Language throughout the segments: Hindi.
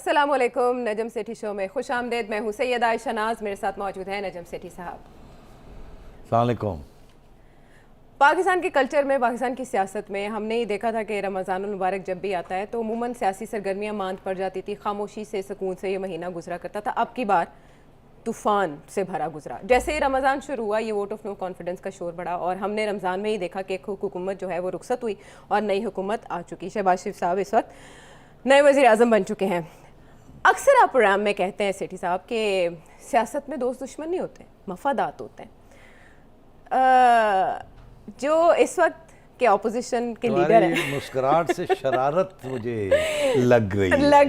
अस्सलामुअलैकुम, नजम सेठी शो में खुश आमदेद। मैं हूँ सैयदा आयशा नाज, मेरे साथ मौजूद है नजम सेठी साहब। अस्सलामुअलैकुम। पाकिस्तान के कल्चर में, पाकिस्तान की सियासत में हमने ये देखा था कि रमज़ानुल मुबारक जब भी आता है तो अमूमन सियासी सरगर्मियाँ मांद पड़ जाती थी, खामोशी से सुकून से ये महीना गुजरा करता था। अब की बार तूफ़ान से भरा गुजरा। जैसे ही रमज़ान शुरू हुआ ये वोट ऑफ नो कॉन्फिडेंस का शोर बढ़ा और हमने रमज़ान में ही देखा कि एक हुकूमत जो है वो रुखसत हुई और नई हुकूमत आ चुकी। शहबाज शरीफ साहब इस वक्त नए वज़ीर आज़म बन चुके हैं। अक्सर आप प्रोग्राम में कहते हैं सेठी साहब कि सियासत में दोस्त दुश्मन नहीं होते, मफादात होते हैं। जो इस वक्त के ऑपोजिशन के लीडर हैं, मुस्कुराहट से शरारत मुझे लग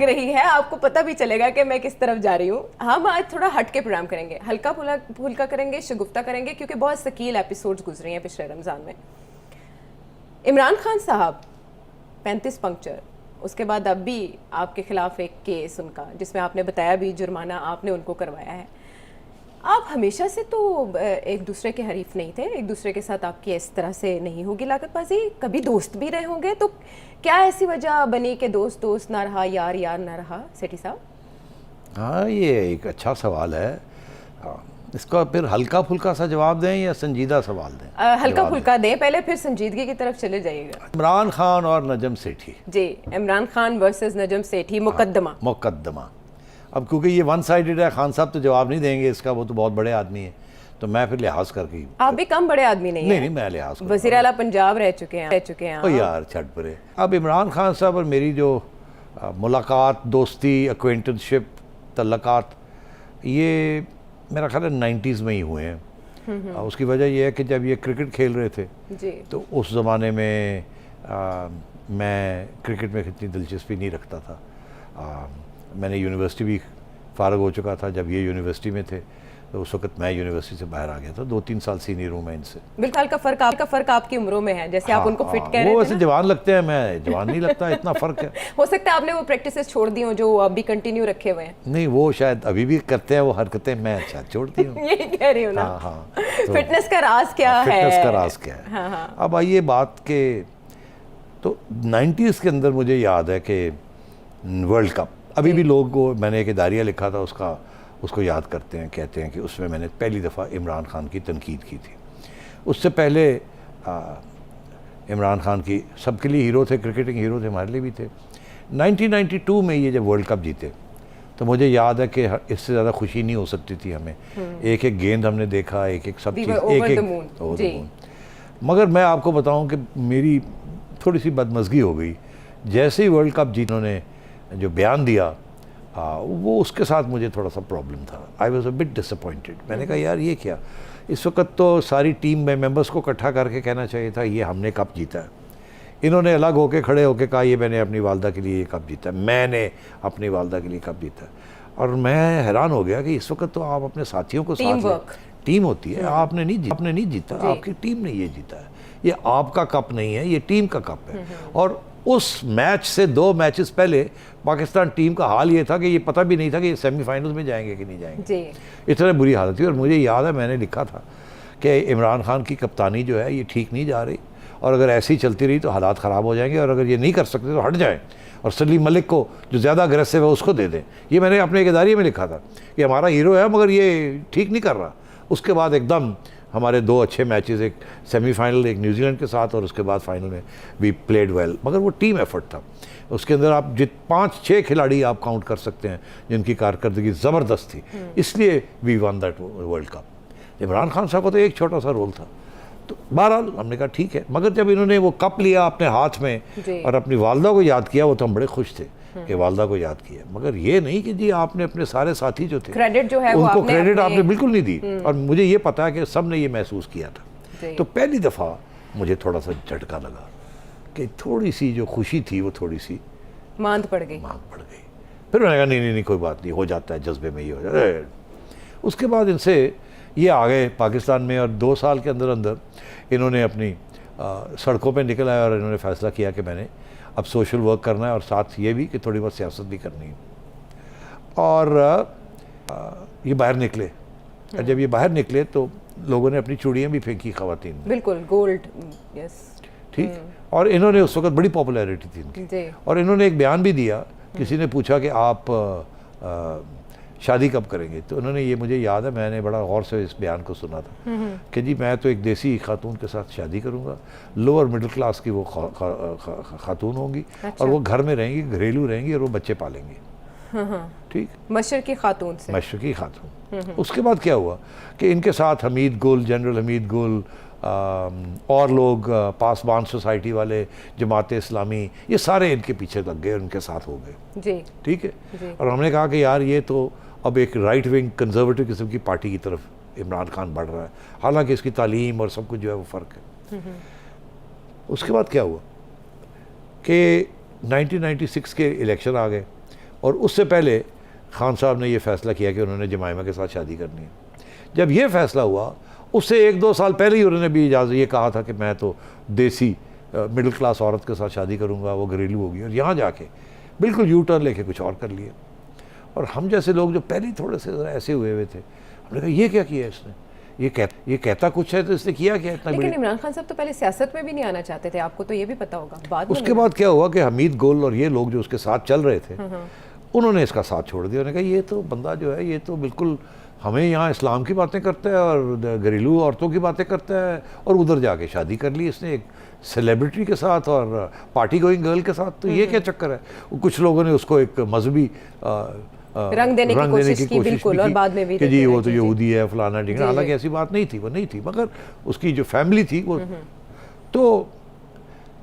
रही है। आपको पता भी चलेगा कि मैं किस तरफ जा रही हूँ। हम आज थोड़ा हट के प्रोग्राम करेंगे, हल्का फुल्का करेंगे, शगुफ्ता करेंगे, क्योंकि बहुत सकील एपिसोड्स गुजरे हैं पिछले रमज़ान में। इमरान खान साहब 35 पंक्चर, उसके बाद अब भी आपके खिलाफ एक केस उनका जिसमें आपने बताया भी जुर्माना आपने उनको करवाया है। आप हमेशा से तो एक दूसरे के हरीफ नहीं थे, एक दूसरे के साथ आपकी इस तरह से नहीं होगी लाकतबाजी, कभी दोस्त भी रहे होंगे, तो क्या ऐसी वजह बनी कि दोस्त दोस्त ना रहा, यार यार ना रहा सेठी साहब? हाँ, ये एक अच्छा सवाल है। इसका फिर हल्का फुल्का सा जवाब दें या संजीदा सवाल दें? हल्का फुल्का दें पहले, फिर संजीदगी की तरफ चले जाइएगा। इमरान खान और नजम सेठी जी, इमरान खान वर्सेस नजम सेठी, मुकद्दमा। अब क्योंकि ये वन साइडेड है, खान साहब तो जवाब नहीं देंगे इसका, वो तो बहुत बड़े आदमी है, तो मैं फिर लिहाज करके। आप भी कम बड़े आदमी नहीं नहीं, मैं लिहाज करके। वज़ीर आला पंजाब रह चुके हैं। ओ यार छट परे। अब इमरान खान साहब और मेरी जो मुलाकात, दोस्ती, एक्वेंटेंसशिप, तल्लकात, ये मेरा ख्याल है 90s में ही हुए हैं। उसकी वजह यह है कि जब ये क्रिकेट खेल रहे थे जी, तो उस ज़माने में मैं क्रिकेट में इतनी दिलचस्पी नहीं रखता था। मैंने यूनिवर्सिटी भी फ़ारग हो चुका था जब ये यूनिवर्सिटी में थे, तो उस वक्त मैं यूनिवर्सिटी से बाहर आ गया था। 2-3 साल सीनियर हूँ मैं इनसे। बिल्कुल का फ़र्क आपकी उम्रों में है, जैसे आप उनको फिट कह रहे थे। वो वैसे जवान लगते हैं, मैं जवान नहीं लगता, इतना फ़र्क है। हो सकता है आपने वो प्रैक्टिसेस छोड़ दी हो जो अभी कंटिन्यू रखे हुए हैं। नहीं, वो शायद अभी भी करते हैं वो हरकतें, मैं अच्छा छोड़ती हूँ। यही कह रही हूँ ना। हाँ, तो फिटनेस का राज क्या है? फिटनेस का राज क्या है? हाँ। अब आइए बात के, तो 90s के अंदर मुझे याद है कि वर्ल्ड कप, अभी भी लोग को, मैंने एक इदारिया लिखा था उसको याद करते हैं, कहते हैं कि उसमें मैंने पहली दफ़ा इमरान खान की तनकीद की थी। उससे पहले इमरान खान की सबके लिए हीरो थे, क्रिकेटिंग हीरो थे, हमारे लिए भी थे। 1992 में ये जब वर्ल्ड कप जीते तो मुझे याद है कि इससे ज़्यादा खुशी नहीं हो सकती थी हमें। एक एक गेंद हमने देखा, एक एक सब चीज़, एक मगर मैं आपको बताऊं कि मेरी थोड़ी सी बदमज़गी हो गई जैसे ही वर्ल्ड कप जीत उन्होंने जो बयान दिया, वो उसके साथ मुझे थोड़ा सा प्रॉब्लम था। I was a bit disappointed. मैंने कहा यार ये क्या, इस वक्त तो सारी टीम में मेंबर्स को इकट्ठा करके कहना चाहिए था ये हमने कप जीता है। इन्होंने अलग होके खड़े होके कहा ये मैंने अपनी वालदा के लिए ये कप जीता है, मैंने अपनी वालदा के लिए कप जीता है। और मैं हैरान हो गया कि इस वक्त तो आप अपने साथियों को साथ, टीम होती है, आपने नहीं जीता, आपकी टीम ने ये जीता है, ये आपका कप नहीं है, ये टीम का कप है। और उस मैच से 2 मैचेस पहले पाकिस्तान टीम का हाल ये था कि ये पता भी नहीं था कि ये सेमीफाइनल्स में जाएंगे कि नहीं जाएंगे। इतनी बुरी हालत थी। और मुझे याद है मैंने लिखा था कि इमरान खान की कप्तानी जो है ये ठीक नहीं जा रही, और अगर ऐसी ही चलती रही तो हालात ख़राब हो जाएंगे, और अगर ये नहीं कर सकते तो हट जाएं और सलीम मलिक को जो ज़्यादा अग्रेसिव है उसको दे दें। ये मैंने अपने एक इदारे में लिखा था कि हमारा हीरो है मगर ये ठीक नहीं कर रहा। उसके बाद एकदम हमारे 2 अच्छे मैचेस, एक सेमीफाइनल एक न्यूजीलैंड के साथ और उसके बाद फाइनल में वी प्लेड वेल, मगर वो टीम एफर्ट था। उसके अंदर आप 5-6 खिलाड़ी आप काउंट कर सकते हैं जिनकी कारकर्दगी ज़बरदस्त थी, इसलिए we won that world cup. Imran Khan साहब का तो एक छोटा सा रोल था। तो बहरहाल हमने कहा ठीक है, मगर जब इन्होंने वो कप लिया अपने हाथ में और अपनी वालदा को याद किया, वो तो हम बड़े खुश थे कि वालदा को याद किया। मगर ये नहीं कि जी आपने अपने सारे साथी जो थे क्रेडिट जो है उनको क्रेडिट आपने बिल्कुल नहीं दी। और मुझे ये पता है कि सब ने ये महसूस किया था। तो पहली दफ़ा मुझे थोड़ा सा झटका लगा कि थोड़ी सी जो खुशी थी वो थोड़ी सी मांद पड़ गई। फिर मैंने कहा नहीं कोई बात नहीं, हो जाता है, जज्बे में ही हो जाता है। उसके बाद इनसे ये आ गए पाकिस्तान में, और 2 साल के अंदर अंदर इन्होंने अपनी सड़कों पे निकल आए और इन्होंने फ़ैसला किया कि मैंने अब सोशल वर्क करना है और साथ ये भी कि थोड़ी बहुत सियासत भी करनी है। और ये बाहर निकले, और जब ये बाहर निकले तो लोगों ने अपनी चूड़ियाँ भी फेंकी, ख़वातीन, बिल्कुल गोल्ड, यस, ठीक। और इन्होंने उस वक्त बड़ी पॉपुलैरिटी थी इनकी, और इन्होंने एक बयान भी दिया किसी ने पूछा कि आप शादी कब करेंगे, तो उन्होंने, ये मुझे याद है, मैंने बड़ा गौर से इस बयान को सुना था कि जी मैं तो एक देसी खातून के साथ शादी करूंगा, लोअर मिडिल क्लास की वो खातून होंगी, और वो घर में रहेंगी, घरेलू रहेंगी, और वो बच्चे पालेंगी। ठीक, मशरकी खातून से, मशरकी खातून। उसके बाद क्या हुआ कि इनके साथ हमीद गुल, जनरल हमीद गुल, और लोग पासबान सोसाइटी वाले, जमात इस्लामी, ये सारे इनके पीछे लग गए और इनके साथ हो गए जी। ठीक है जी। और हमने कहा कि यार ये तो अब एक राइट विंग कंजर्वेटिव किस्म की पार्टी की तरफ इमरान खान बढ़ रहा है, हालांकि इसकी तालीम और सब कुछ जो है वो फ़र्क है। उसके बाद क्या हुआ कि 1996 के इलेक्शन आ गए, और उससे पहले खान साहब ने ये फ़ैसला किया कि उन्होंने जमाइमा के साथ शादी करनी है। जब ये फ़ैसला हुआ, उससे 1-2 साल पहले ही उन्होंने भी इजाज़त ये कहा था कि मैं तो देसी मिडिल क्लास औरत के साथ शादी करूंगा, वो घरेलू होगी, और यहाँ जाके बिल्कुल यू टर्न लेके कुछ और कर लिए। और हम जैसे लोग जो पहले ही थोड़े से ऐसे हुए थे, हमने कहा ये क्या किया इसने, ये कहता कुछ है तो इसने किया क्या इतना। लेकिन इमरान खान साहब तो पहले सियासत में भी नहीं आना चाहते थे, आपको तो ये भी पता होगा। बाद उसके बाद क्या हुआ कि हमीद गुल और ये लोग जो उसके साथ चल रहे थे, उन्होंने इसका साथ छोड़ दिया। उन्होंने कहा ये तो बंदा जो है, ये तो बिल्कुल हमें यहाँ इस्लाम की बातें करता है और घरेलू औरतों की बातें करता है, और उधर जाके शादी कर ली इसने एक सेलिब्रिटी के साथ और पार्टी गोइंग गर्ल के साथ। तो ये क्या चक्कर है। कुछ लोगों ने उसको एक मजहबी रंग देने की कोशिश की बिल्कुल, और बाद में भी कि जी वो तो यहूदी है, फलाना ढिंगना। हालांकि ऐसी बात नहीं थी, वो नहीं थी, मगर उसकी जो फैमिली थी वो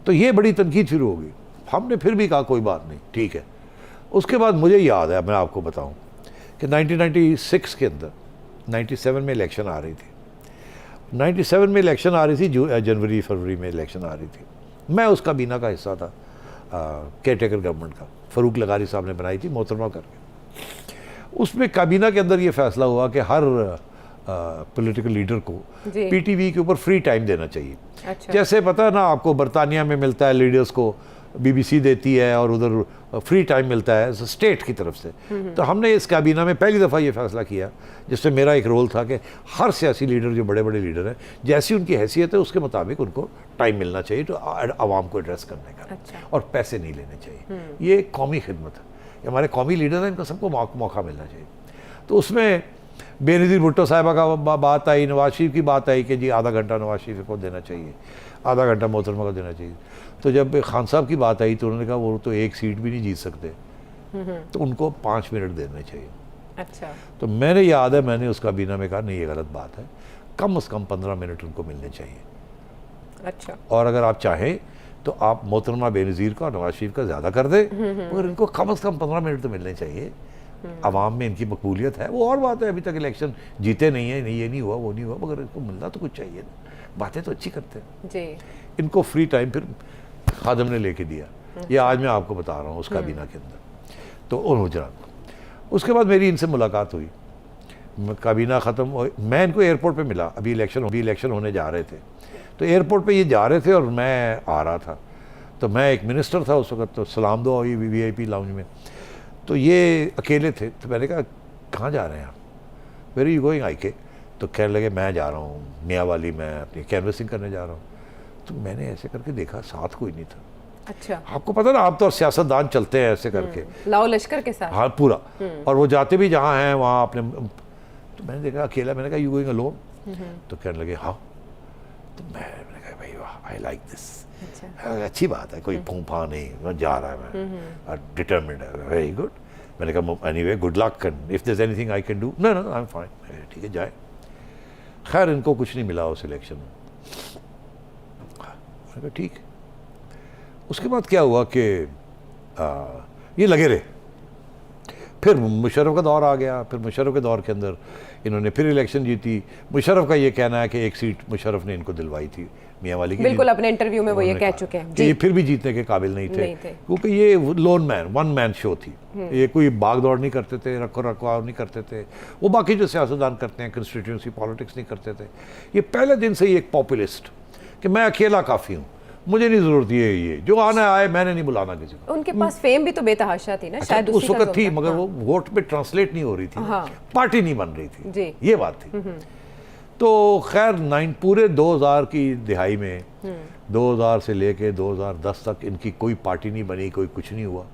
तो ये बड़ी तनकीद शुरू हो गई। हमने फिर भी कहा कोई बात नहीं, ठीक है। उसके बाद मुझे याद है, मैं आपको बताऊं कि 1996 के अंदर 97 में इलेक्शन आ रही थी, 97 में इलेक्शन आ रही थी, जनवरी फरवरी में इलेक्शन आ रही थी। मैं उस काबीना का हिस्सा था, केयर टेकर गवर्नमेंट का, फ़रूक लगारी साहब ने बनाई थी मोहतरमा करके। उसमें काबीना के अंदर ये फैसला हुआ कि हर पॉलिटिकल लीडर को पीटीवी के ऊपर फ्री टाइम देना चाहिए। अच्छा। जैसे पता है ना आपको बरतानिया में मिलता है लीडर्स को, बीबीसी देती है और उधर फ्री टाइम मिलता है स्टेट की तरफ से। तो हमने इस काबीना में पहली दफ़ा ये फैसला किया, जिसमें मेरा एक रोल था कि हर सियासी लीडर, जो बड़े बड़े लीडर हैं, जैसी उनकी हैसियत है उसके मुताबिक उनको टाइम मिलना चाहिए तो आवाम को एड्रेस करने का। अच्छा। और पैसे नहीं लेने चाहिए। ये कौमी खिदमत है, हमारे कौमी लीडर हैं, इनको सबको मौका मिलना चाहिए। तो उसमें बेनज़ीर भुट्टो साहिबा का बात आई, नवाज शरीफ की बात आई कि जी आधा घंटा नवाज शरीफ को देना चाहिए, आधा घंटा मोहतरमा को देना चाहिए। तो जब खान साहब की बात आई तो उन्होंने कहा वो तो एक सीट भी नहीं जीत सकते, तो उनको 5 मिनट देने चाहिए। अच्छा। तो मैंने याद है, मैंने उस काबीना में कहा नहीं ये गलत बात है, कम से कम 15 मिनट उनको मिलने चाहिए। अच्छा। और अगर आप चाहें तो आप मोहतरमा बेनज़ीर का और नवाज शरीफ का ज़्यादा कर दें, मगर इनको कम से कम 15 मिनट तो मिलने चाहिए। आवाम में इनकी मकबूलियत है, वो और बात है, अभी तक इलेक्शन जीते नहीं है, नहीं ये नहीं हुआ वो नहीं हुआ, मगर इनको मिलना तो कुछ चाहिए ना। बातें तो अच्छी करते हैं जी। इनको फ्री टाइम फिर खादम ने लेके दिया। ये आज मैं आपको बता रहा हूँ उस काबीना के अंदर। तो उन हुजरात, उसके बाद मेरी इनसे मुलाकात हुई, काबीना ख़त्म, मैं इनको एयरपोर्ट पे मिला, अभी इलेक्शन होने जा रहे थे। तो एयरपोर्ट पे ये जा रहे थे और मैं आ रहा था। तो मैं एक मिनिस्टर था उस वक्त, तो सलाम दुआ हुई VIP लाउंज में। तो ये अकेले थे, तो मैंने कहा कहाँ जा रहे हैं आप, where are you going I K. तो कहने लगे मैं जा रहा हूँ मियाँ वाली, मैं अपनी कैनवसिंग करने जा रहा हूँ। तो मैंने ऐसे करके देखा, साथ कोई नहीं था। अच्छा। आपको पता ना, आप तो सियासतदान चलते हैं ऐसे करके, लाओ लश्कर के साथ। हाँ पूरा, और वो जाते भी जहाँ हैं वहाँ अपने। तो मैंने देखा अकेला, मैंने कहा यू गोइंग अलोन। तो कहने लगे हाँ। तो मैंने कहा भाई वाह, आई लाइक दिस, अच्छी बात है, कोई फूंफा नहीं, मैं जा रहा है, मैं डिटर्मिन्ड है, वेरी गुड। मैंने कहा anyway good luck, and if there is anything I can do. No no I am fine, ठीक है जाए। खैर इनको कुछ नहीं मिला उस इलेक्शन में। मैंने कहा ठीक। उसके बाद क्या हुआ कि ये लगे रहे, फिर मुशर्रफ का दौर आ गया। फिर मुशर्रफ के दौर के अंदर इन्होंने फिर इलेक्शन जीती। मुशर्रफ का ये कहना है कि एक सीट मुशर्रफ ने इनको दिलवाई थी, मियाँ वाली की। बिल्कुल, अपने इंटरव्यू में वो ये कह चुके हैं कि ये फिर भी जीतने के काबिल नहीं थे। क्योंकि ये loan man, one man show थी। ये कोई भाग दौड़ नहीं करते थे, रखो रखवाव नहीं करते थे, वो बाकी जो सियासतदान करते हैं, कंस्टिट्यूंसी पॉलिटिक्स नहीं करते थे। ये पहले दिन से ही एक पॉपुलिस्ट कि मैं अकेला काफ़ी हूँ, मुझे नहीं जरूरत ये जो आना आए, मैंने नहीं बुलाना किसी को। उनके पास फेम भी तो बेतहाशा थी ना। अच्छा, शायद उस वक्त थी, मगर वो वोट पे ट्रांसलेट नहीं हो रही थी। हाँ। पार्टी नहीं बन रही थी जी। ये बात थी। तो खैर पूरे 2000 की दिहाई में, 2000 से लेके 2010 तक इनकी कोई पार्टी नहीं बनी, कोई कुछ नहीं हुआ।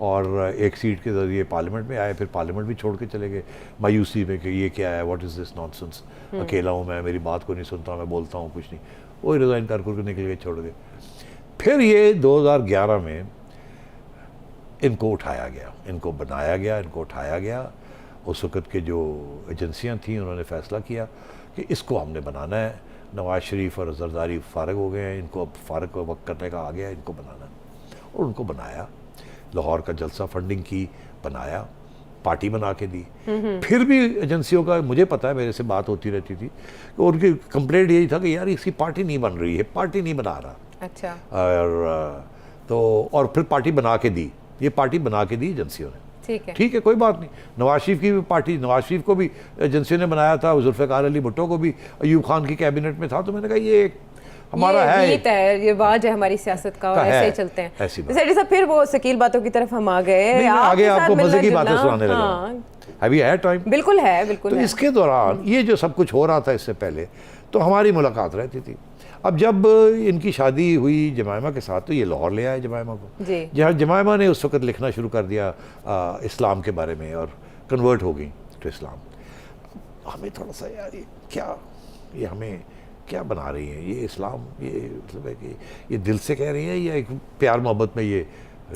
और एक सीट के ज़रिए पार्लियामेंट में आए, फिर पार्लियामेंट भी छोड़ के चले गए मायूसी में कि ये क्या है, व्हाट इज़ दिस नॉनसेंस, अकेला हूँ मैं, मेरी बात को नहीं सुनता, मैं बोलता हूँ कुछ नहीं, वही रिज़ाइन कर निकल गए, छोड़ गए। फिर ये 2011 में इनको उठाया गया, इनको बनाया गया, इनको उठाया गया। उस वक़्त के जो एजेंसियाँ थीं उन्होंने फ़ैसला किया कि इसको हमने बनाना है। नवाज शरीफ और जरदारी फ़ारग हो गए हैं, इनको अब फ़ारग वक्त करने का आ गया, इनको बनाना है। और उनको बनाया, लाहौर का जलसा फंडिंग की, बनाया, पार्टी बना के दी। फिर भी एजेंसियों का, मुझे पता है, मेरे से बात होती रहती थी, तो उनकी कंप्लेंट यही था कि यार इसकी पार्टी नहीं बन रही है, पार्टी नहीं बना रहा। अच्छा। और फिर पार्टी बना के दी, ये पार्टी बना के दी एजेंसियों ने। ठीक है, कोई बात नहीं। नवाज शरीफ की भी पार्टी, नवाज शरीफ को भी एजेंसियों ने बनाया था, जुल्फ़िकार अली भुट्टो को भी अयूब खान की कैबिनेट में था। तो मैंने कहा ये हमारा ये वाज है हमारी सियासत का, और ऐसे ही चलते हैं। ऐसी साहब, फिर वो शकील बातों की तरफ हम आ गए, आगे आपको मजे की बातें सुनाने लगा। अभी है टाइम? बिल्कुल है, बिल्कुल। तो इसके दौरान ये जो सब कुछ हो रहा था, इससे पहले तो हमारी मुलाकात रहती थी। अब जब इनकी शादी हुई जमायमा के साथ, तो ये लाहौर ले आए जमायमा को, जहाँ जमायमा ने उस वक़्त लिखना शुरू कर दिया इस्लाम के बारे में, और कन्वर्ट हो गई टू इस्लाम। हमें थोड़ा सा यार ये हमें क्या बना रही है ये इस्लाम, ये मतलब है कि ये दिल से कह रही है या एक प्यार मोहब्बत में ये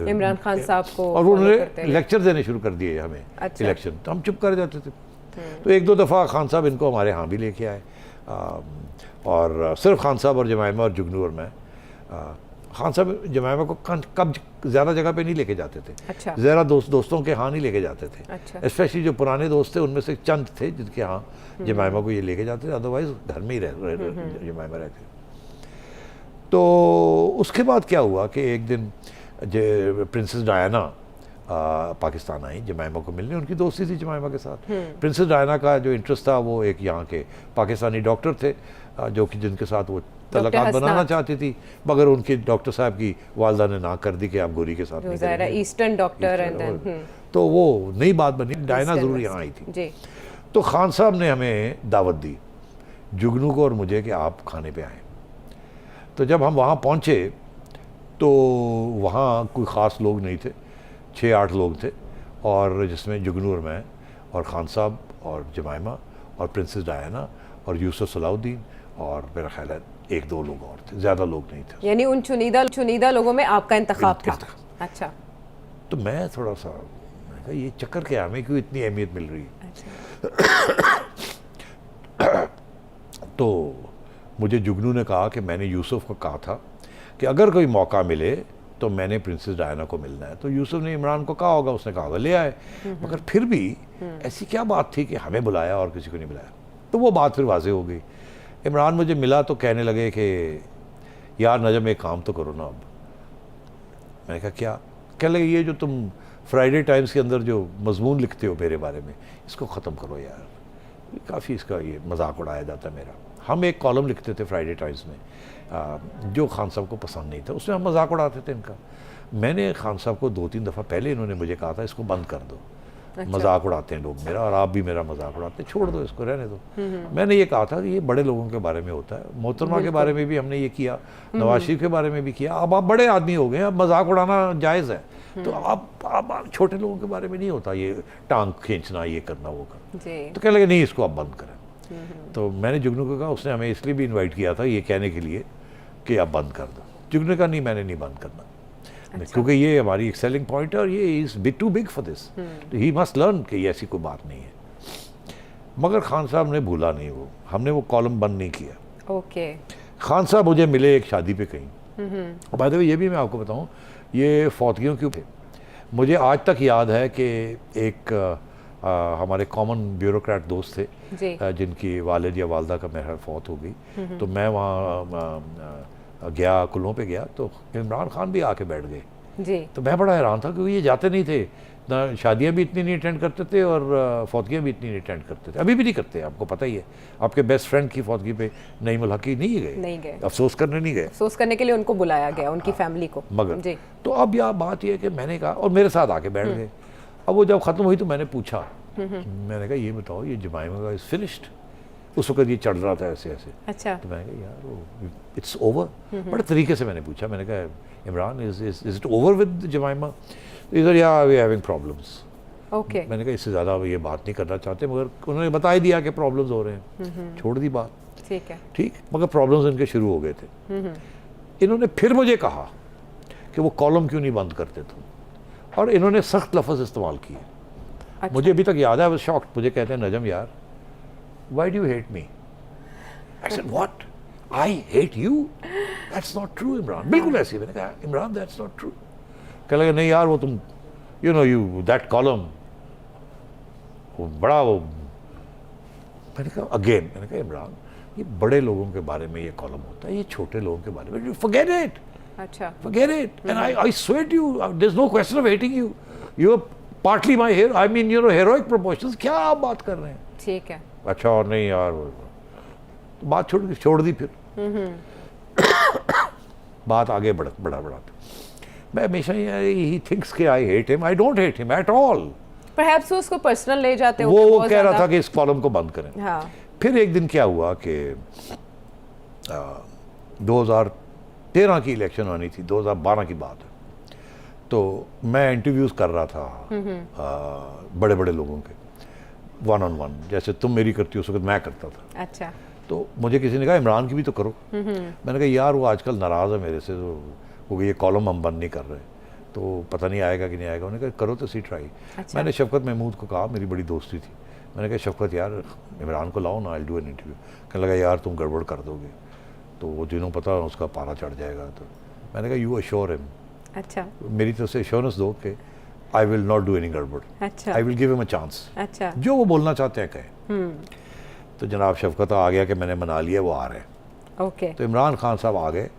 इमरान खान साहब को, और उन्होंने लेक्चर देने शुरू कर दिए हमें। अच्छा। इलेक्शन तो हम चुप कर जाते थे। तो एक दो दफ़ा खान साहब इनको हमारे यहाँ भी लेके आए, और सिर्फ खान साहब और जमायमा और जुगनू और मैं। खान साहब जमायमा को कब ज़्यादा जगह पे नहीं लेके जाते थे। अच्छा। ज़रा दोस्तों के यहाँ नहीं लेके जाते थे। अच्छा। स्पेशली जो पुराने दोस्त थे उनमें से चंद थे जिनके यहाँ जमायमा को ये लेके जाते थे, अदरवाइज घर में ही जमायमा रहते। तो उसके बाद क्या हुआ कि एक दिन प्रिंसेस डायना पाकिस्तान आई जमायमा को मिलने, उनकी दोस्ती थी जमायमा के साथ। प्रिंसेस डायना का जो इंटरेस्ट था वो एक यहाँ के पाकिस्तानी डॉक्टर थे, जो कि जिनके साथ वो तलाकात बनाना चाहती थी, मगर उनके डॉक्टर साहब की वालदा ने ना कर दी कि आप गोरी के साथ नहीं करेंगे। ईस्टर्न डॉक्टर, तो वो नई बात बनी। डायना ज़रूर यहाँ आई थी। तो खान साहब ने हमें दावत दी, जुगनू को और मुझे, कि आप खाने पे आए। तो जब हम वहाँ पहुँचे तो वहाँ कोई ख़ास लोग नहीं थे, 6-8 लोग थे, और जिसमें जुगनू और मैं और खान साहब और जमायमा और प्रिंसेस डायना और यूसुफ सलाउद्दीन और मेरा ख्याल है 1-2 लोग और थे, ज़्यादा लोग नहीं थे। यानी उन चुनिंदा लोगों में आपका इंतखाब था। अच्छा। तो मैं थोड़ा सा, मैंने कहा ये चक्कर क्या, हमें क्यों इतनी अहमियत मिल रही है। अच्छा। तो मुझे जुगनू ने कहा कि मैंने यूसुफ को कहा था कि अगर कोई मौका मिले तो मैंने प्रिंसेस डायना को मिलना है। तो यूसुफ ने इमरान को कहा होगा, उसने कहा होगा ले आए, मगर फिर भी ऐसी क्या बात थी कि हमें बुलाया और किसी को नहीं बुलाया। तो वो बात फिर वाज़ेह हो गई। इमरान मुझे मिला तो कहने लगे कि यार नजम एक काम तो करो ना। अब मैंने कहा क्या? कहने लगे ये जो तुम फ्राइडे टाइम्स के अंदर जो मजमून लिखते हो मेरे बारे में, इसको ख़त्म करो यार, काफ़ी इसका ये मजाक उड़ाया जाता है मेरा। हम एक कॉलम लिखते थे फ्राइडे टाइम्स में, जो खान साहब को पसंद नहीं था, उसमें हम मजाक उड़ाते थे इनका। मैंने खान साहब को 2-3 दफ़ा पहले इन्होंने मुझे कहा था इसको बंद कर दो। अच्छा। मजाक उड़ाते हैं लोग मेरा, और आप भी मेरा मजाक उड़ाते हैं, छोड़ दो इसको, रहने दो। मैंने ये कहा था कि ये बड़े लोगों के बारे में होता है, मोहतरमा के बारे में भी हमने ये किया, नवाज शरीफ के बारे में भी किया। अब आप बड़े आदमी हो गए, अब मजाक उड़ाना जायज़ है, तो आप छोटे लोगों के बारे में नहीं होता ये टांग खींचना, ये करना, वो करना। तो कहने लगे नहीं इसको आप बंद करें। तो मैंने जुगनू को कहा, उसने हमें इसलिए भी इन्वाइट किया था ये कहने के लिए कि आप बंद कर दो। जुगनू ने कहा नहीं, मैंने नहीं बंद करना। अच्छा। क्योंकि ये हमारी एक सेलिंग पॉइंट है और ये is big too big for this, तो ही मस्ट लर्न कि ये ऐसी कोई बात नहीं है। मगर खान साहब ने भूला नहीं, वो हमने वो कॉलम बंद नहीं किया। ओके। खान साहब मुझे मिले एक शादी पे कहीं। बाय द वे ये भी मैं आपको बताऊं, ये फौतगियों के ऊपर मुझे आज तक याद है कि एक हमारे कॉमन ब्यूरोक्रेट दोस्त थे जिनकी वालिद या वालदा का मेरा फौत हो गई। तो मैं वहाँ गया, कुल्लों पे गया, तो इमरान खान भी आके बैठ गए जी। तो मैं बड़ा हैरान था क्योंकि ये जाते नहीं थे ना, शादियाँ भी इतनी नहीं अटेंड करते थे और फौतगियाँ भी इतनी नहीं अटेंड करते थे, अभी भी नहीं करते। आपको पता ही है, आपके बेस्ट फ्रेंड की फौतगी पे नईम उल हक नहीं गए, अफसोस करने नहीं गए, अफसोस करने के लिए उनको बुलाया गया, उनकी फैमिली को। मगर तो अब यह बात यह है कि मैंने कहा, और मेरे साथ आके बैठ गए। अब वो जब ख़त्म हुई तो मैंने पूछा, मैंने कहा ये बताओ ये जमायमा का इज़ फिनिश्ड, उस वक्त ये चढ़ रहा था ऐसे ऐसे। अच्छा। तो मैंने कहा यार वो इट्स ओवर। बड़े तरीके से मैंने पूछा, मैंने कहा Imran is it over with जमाइमा? इधर या वी हैविंग प्रॉब्लम्स। ओके। मैंने कहा इससे ज़्यादा ये बात नहीं करना चाहते, मगर उन्होंने बता ही दिया कि प्रॉब्लम्स हो रहे हैं, छोड़ दी बात। ठीक है। ठीक, मगर प्रॉब्लम्स इनके शुरू हो गए थे। इन्होंने फिर मुझे कहा कि वो कॉलम क्यों नहीं बंद करते तुम, और इन्होंने सख्त लफ्ज़ इस्तेमाल किए। अच्छा। मुझे अभी तक याद है, वो शॉक्ड। मुझे कहते हैं नजम यार why do you hate me? I said what, I hate you? That's not true Imran. बिल्कुल ऐसे। मैंने कहा इमरान दैट्स नॉट ट्रू। कह लगे नहीं यार वो तुम you know you that column वो बड़ा वो। मैंने कहा अगेन, मैंने कहा इमरान ये बड़े लोगों के बारे में ये कॉलम होता है, ये छोटे लोगों के बारे में, फॉरगेट इट। अच्छा। Forget it. And I swear to you, there's no question of hating you. You're partly my hero. I mean, you know, heroic proportions. क्या आप बात कर रहे हैं? ठीक है। अच्छा, और नहीं यार तो बात छोड़ दी फिर। बात आगे बढ़ा। मैं हमेशा ही थिंक्स कि I hate him. I don't hate him at all. Perhaps वो उसको पर्सनल ले जाते हो। वो कह रहा था कि इस कॉलम को बंद करें। हाँ। फिर एक दिन क्या हुआ कि 2013 की इलेक्शन आनी थी, 2012 की बात है। तो मैं इंटरव्यूज़ कर रहा था बड़े बड़े लोगों के, 1-on-1, जैसे तुम मेरी करती हो उस वक्त मैं करता था। अच्छा। तो मुझे किसी ने कहा इमरान की भी तो करो। मैंने कहा यार वो आजकल नाराज़ है मेरे से, तो वो ये कॉलम हम बंद नहीं कर रहे, तो पता नहीं आएगा कि नहीं आएगा। उन्होंने कहा करो तो सी ट्राई। अच्छा। मैंने शफकत महमूद को कहा, मेरी बड़ी दोस्ती थी, मैंने कहा शफकत यार इमरान को लाओ ना, आई डू एन इंटरव्यू। कहने लगा यार तुम गड़बड़ कर दोगे, तो वो दिनों पता उसका पारा चढ़ जाएगा। तो मैंने कहा यू अश्योर हिम। अच्छा। मेरी तरफ से एश्योरेंस दो कि I will not do any गड़बड़। अच्छा। I will give him a chance. अच्छा। जो वो बोलना चाहते हैं कहें। तो जनाब शफकत आ गया कि मैंने मना लिया, वो आ रहे हैं। ओके। तो इमरान खान साहब आ गए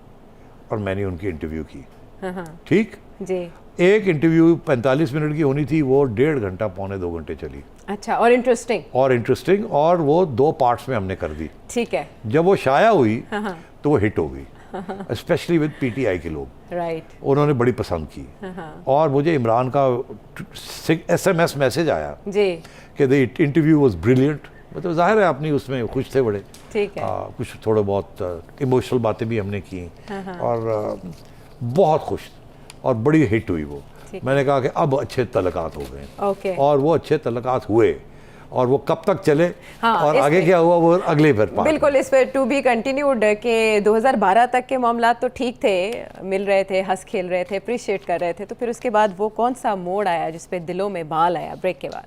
और मैंने उनकी इंटरव्यू की। हाँ। ठीक जी। एक इंटरव्यू 45 मिनट की होनी थी, वो 1.5 घंटा पौने 2 घंटे चली। अच्छा। और इंटरेस्टिंग और वो 2 पार्ट्स में हमने कर दी। ठीक है। जब वो शाया हुई तो वो हिट हो गई, स्पेशली विद पीटीआई के लोग। राइट। उन्होंने बड़ी पसंद की। और मुझे इमरान का SMS मैसेज आया जी कि द इंटरव्यू वाज ब्रिलियंट। मतलब जाहिर है अपनी उसमें खुश थे बड़े। ठीक है। कुछ थोड़े बहुत इमोशनल बातें भी हमने की और बहुत खुश और बड़ी हिट हुई वो। मैंने कहा कि अब अच्छे तलकात हो गए। ओके। और वो अच्छे तलकात हुए और वो कब तक चले। हाँ, और आगे क्या हुआ वो अगले फिर बिल्कुल इस पर टू बी कंटिन्यूड के 2012 तक के मामला तो ठीक थे, मिल रहे थे, हंस खेल रहे थे, अप्रिशिएट कर रहे थे। तो फिर उसके बाद वो कौन सा मोड़ आया जिस पे दिलों में बाल आया? ब्रेक के बाद।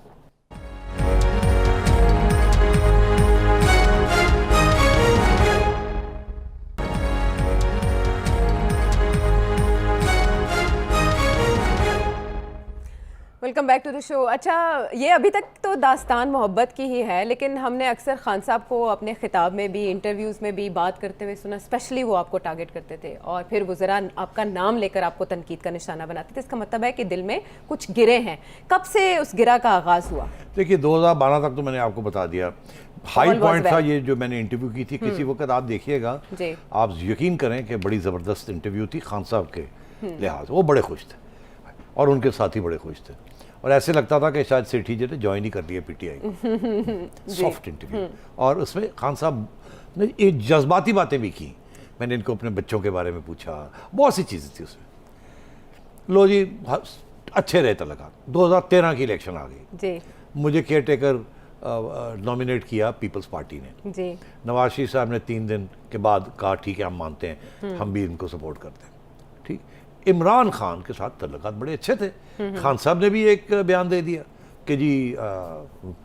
Welcome back to the show. अच्छा, ये अभी तक तो दास्तान मोहब्बत की ही है, लेकिन हमने अक्सर खान साहब को अपने खिताब में भी, इंटरव्यूज़ में भी बात करते हुए सुना। स्पेशली वो आपको टारगेट करते थे और फिर वो ज़रा आपका नाम लेकर आपको तनकीद का निशाना बनाते थे। इसका मतलब है कि दिल में कुछ गिरे हैं। कब से उस गिरा का आगाज़ हुआ? देखिए 2012 तक तो मैंने आपको बता दिया, हाई पॉइंट था ये जो मैंने इंटरव्यू की थी। किसी वक्त आप देखिएगा, आप यकीन करें कि बड़ी ज़बरदस्त इंटरव्यू थी खान साहब के लिहाज। वो बड़े खुश थे और उनके साथी बड़े खुश थे और ऐसे लगता था कि शायद सेठी जी ने ज्वाइन ही कर लिया पीटीआई को। Soft interview. और उसमें खान साहब ने एक जज्बाती बातें भी की। मैंने इनको अपने बच्चों के बारे में पूछा, बहुत सी चीज़ें थी उसमें। लो जी अच्छे रहे तलकात। 2013 की इलेक्शन आ गई जी। मुझे केयर टेकर नॉमिनेट किया पीपल्स पार्टी ने जी। नवाज शरीफ साहब ने 3 दिन के बाद कहा ठीक है हम मानते हैं, हम भी इनको सपोर्ट करते हैं। ठीक, इमरान खान के साथ तल्लुकात बड़े अच्छे थे। खान साहब ने भी एक बयान दे दिया कि जी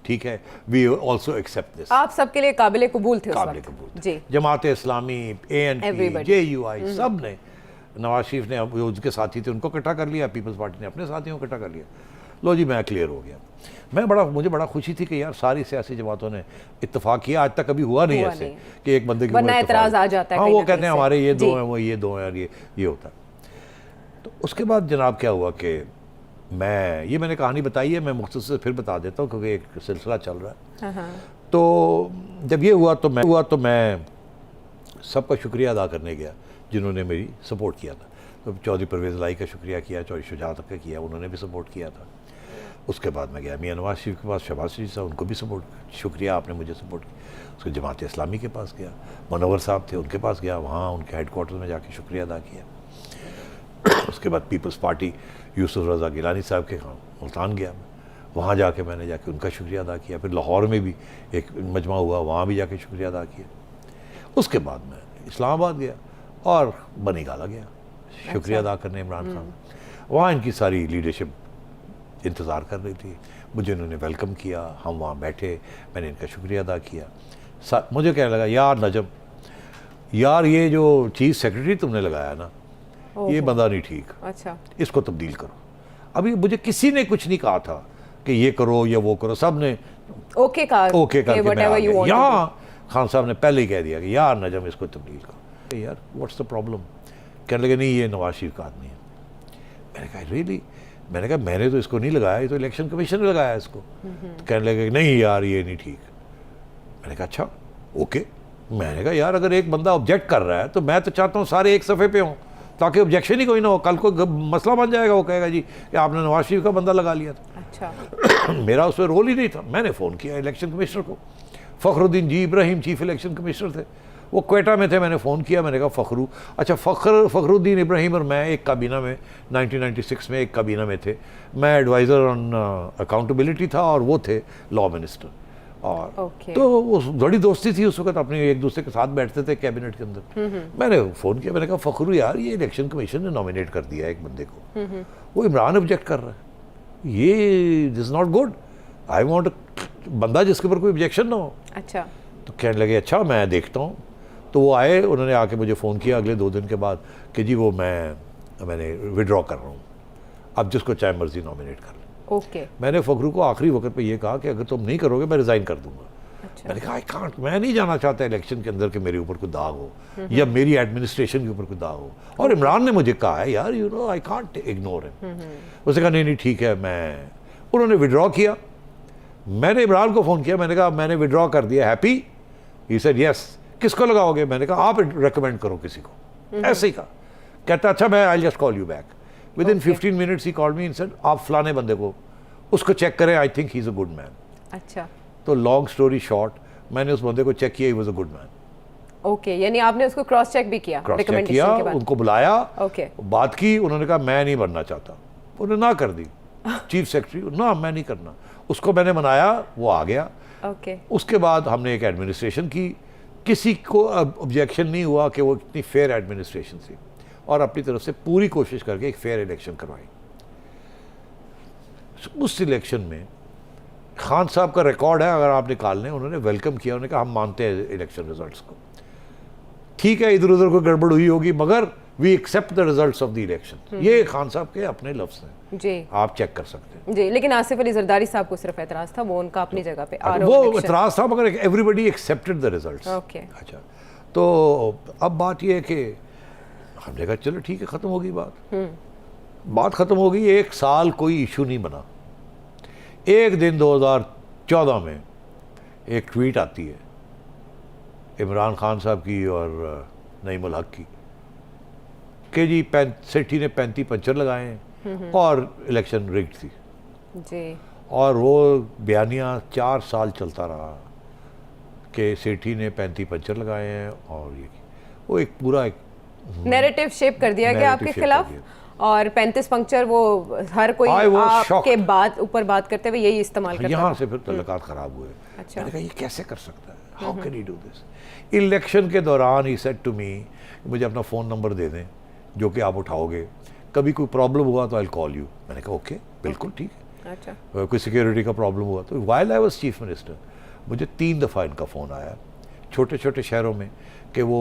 ठीक है, वी ऑल्सो एक्सेप्ट दिस। आप सबके लिए काबिल कबूल थे? काबिल कबूल जी। जमात इस्लामी, ANP, JUI सब ने, नवाज शरीफ ने उनके साथी थे उनको इकट्ठा कर लिया, पीपल्स पार्टी ने अपने साथियों को इकट्ठा कर लिया। लो जी मैं क्लियर हो गया। मुझे बड़ा खुशी थी कि यार सारी सियासी जमातों ने इत्तेफाक किया। आज तक कभी हुआ नहीं ऐसे कि एक बंदे के ऊपर एतराज आ जाता है। हाँ, वो कहते हैं हमारे ये दो हैं, वो ये दो हैं और ये होता है। तो उसके बाद जनाब क्या हुआ कि मैंने कहानी बताई है, मैं मुख्तसर से फिर बता देता हूँ क्योंकि एक सिलसिला चल रहा है। तो जब ये हुआ तो मैं सबका शुक्रिया अदा करने गया जिन्होंने मेरी सपोर्ट किया था। तो चौधरी परवेज़ लाई का शुक्रिया किया, चौधरी शुजात का किया, उन्होंने भी सपोर्ट किया था। उसके बाद मैं गया मियां नवाज शरीफ के पास, शहबाज शरीफ साहब, उनको भी सपोर्ट, शुक्रिया आपने मुझे सपोर्ट किया। उसके जमात इस्लामी के पास गया, मनोवर साहब थे उनके पास गया, वहाँ उनके हेडक्वार्टर में जाके शुक्रिया अदा किया। उसके बाद पीपल्स पार्टी यूसुफ रज़ा गिलानी साहब के मुल्तान गया मैं, वहाँ जाके मैंने जाके उनका शुक्रिया अदा किया। फिर लाहौर में भी एक मजमा हुआ, वहाँ भी जाके शुक्रिया अदा किया। उसके बाद मैं इस्लामाबाद गया और बनी गाला गया शुक्रिया अदा करने इमरान खान। वहाँ इनकी सारी लीडरशिप इंतज़ार कर रही थी, मुझे उन्होंने वेलकम किया, हम वहाँ बैठे, मैंने इनका शुक्रिया अदा किया। मुझे क्या लगा, यार नजम, यार ये जो चीफ सेक्रेटरी तुमने लगाया ना, ये बंदा नहीं ठीक, अच्छा, इसको तब्दील करो। अभी मुझे किसी ने कुछ नहीं कहा था कि ये करो या वो करो, सब ने ओके करके मैं आ गया। यहाँ खान साहब ने पहले ही कह दिया कि यार नजम इसको तब्दील करो। यार व्हाट्स द प्रॉब्लम? कहने लगे नहीं ये नवाज शरीफ का आदमी है। मैंने कहा रियली? मैंने कहा मैंने तो इसको नहीं लगाया, ये तो इलेक्शन कमीशन ने लगाया इसको। तो कहने लगे नहीं यार ये नहीं ठीक। मैंने कहा अच्छा ओके। मैंने कहा यार अगर एक बंदा ऑब्जेक्ट कर रहा है तो मैं तो चाहता हूँ सारे एक सफ़े पे हों, ताकि ऑब्जेक्शन ही कोई ना हो। कल को मसला बन जाएगा, वो कहेगा जी कि आपने नवाज शरीफ का बंदा लगा लिया था। अच्छा मेरा उसमें रोल ही नहीं था। मैंने फ़ोन किया इलेक्शन कमिश्नर को, फ़खरुद्दीन जी इब्राहिम चीफ इलेक्शन कमिश्नर थे, वो क्वेटा में थे। मैंने फ़ोन किया, मैंने कहा फ़खरुद्दीन इब्राहिम और मैं एक काबीना में 1996 में एक काबीना में थे। मैं एडवाइज़र ऑन अकाउंटेबिलिटी था और वो थे लॉ मिनिस्टर। और तो वो बड़ी दोस्ती थी उस वक्त, अपने एक दूसरे के साथ बैठते थे कैबिनेट के अंदर। मैंने फ़ोन किया, मैंने कहा फ़खरू यार ये इलेक्शन कमीशन ने नॉमिनेट कर दिया है एक बंदे को, वो इमरान ऑब्जेक्ट कर रहा है, ये this not good, I want बंदा जिसके ऊपर कोई ऑब्जेक्शन ना हो। अच्छा, तो कहने लगे अच्छा मैं देखता हूँ। तो वो आए, उन्होंने आके मुझे फ़ोन किया अगले 2 दिन के बाद कि जी वो मैंने विड्रॉ कर रहा हूँ, अब जिसको चाहे मर्जी नॉमिनेट कर ले। ओके। मैंने फ़खरू को आखिरी वक्त पे ये कहा कि अगर तुम नहीं करोगे मैं रिज़ाइन कर दूंगा। अच्छा। मैंने कहा आई कांट, मैं नहीं जाना चाहता इलेक्शन के अंदर कि मेरे ऊपर कोई दाग हो या मेरी एडमिनिस्ट्रेशन के ऊपर कोई दाग हो। और इमरान ने मुझे कहा है यार you know I can't ignore him. उसने कहा नहीं ठीक है। उन्होंने विड्रॉ किया। मैंने इमरान को फ़ोन किया, मैंने कहा मैंने विड्रॉ कर दिया, हैप्पी? He said yes. किसको लगाओगे? मैंने कहा आप रेकमेंड करो किसी को। ऐसे ही कहा। कहता अच्छा मैं I just call you back. With in 15 minutes he called me and said आप फलाने बंदे को उसको चेक करें, I think he is a good man. अच्छा, तो लॉन्ग स्टोरी शॉर्ट, मैंने उस बंदे को चेक किया, he was a good man. Okay, यानी आपने उसको क्रॉस चेक भी किया? क्रॉस चेक किया, उनको बुलाया, ओके, बात की। उन्होंने कहा मैं नहीं बनना चाहता, उन्होंने ना कर दी चीफ सेक्रेटरी, ना मैं नहीं करना। उसको मैंने मनाया, वो आ गया। ओके। उसके बाद हमने एक एडमिनिस्ट्रेशन की, किसी को ऑब्जेक्शन नहीं हुआ कि वो इतनी फेयर एडमिनिस्ट्रेशन थी, और अपनी तरफ से पूरी कोशिश करके एक फेयर इलेक्शन करवाई। उस इलेक्शन में खान साहब का रिकॉर्ड है, अगर आप निकाल लें, उन्होंने वेलकम किया, उन्होंने कहा हम मानते हैं इलेक्शन रिजल्ट्स को, ठीक है इधर उधर कोई गड़बड़ हुई होगी मगर we accept the results of the election. ये खान साहब के अपने लफ्ज़ हैं जी, आप चेक कर सकते हैं जी। लेकिन आसिफ अली जरदारी साहब को सिर्फ एतराज़ था, वो उनका अपनी जगह पे वो एतराज़ था, मगर everybody accepted the results. Okay, अच्छा, तो अब बात ये है कि हमने कहा चलो ठीक है, ख़त्म होगी बात ख़त्म हो गई। 1 साल कोई इशू नहीं बना। एक दिन 2014 में एक ट्वीट आती है इमरान खान साहब की और नईमुल हक की कि जी सेठी ने 35 पंचर लगाए हैं और इलेक्शन रिग्ड थी जी। और वो बयानिया 4 साल चलता रहा कि सेठी ने 35 पंचर लगाए हैं और ये वो एक पूरा एक नैरेटिव शेप कर दिया गया आपके खिलाफ। और 35 पंक्चर वो हर कोई आपके बात करते हुए यही इस्तेमाल करता है। यहाँ से फिर तल्लुकात ख़राब हुए। अच्छा, मैंने कहा ये कैसे कर सकता है, how can he do this. Election के दौरान ही सेड टू मी मुझे अपना फ़ोन नंबर दे दें जो कि आप उठाओगे, कभी कोई प्रॉब्लम हुआ तो आई कॉल यू। मैंने कहा ओके बिल्कुल ठीक है। अच्छा, कोई सिक्योरिटी का प्रॉब्लम हुआ तो while I was chief minister मुझे 3 दफ़ा इनका फ़ोन आया छोटे छोटे शहरों में कि वो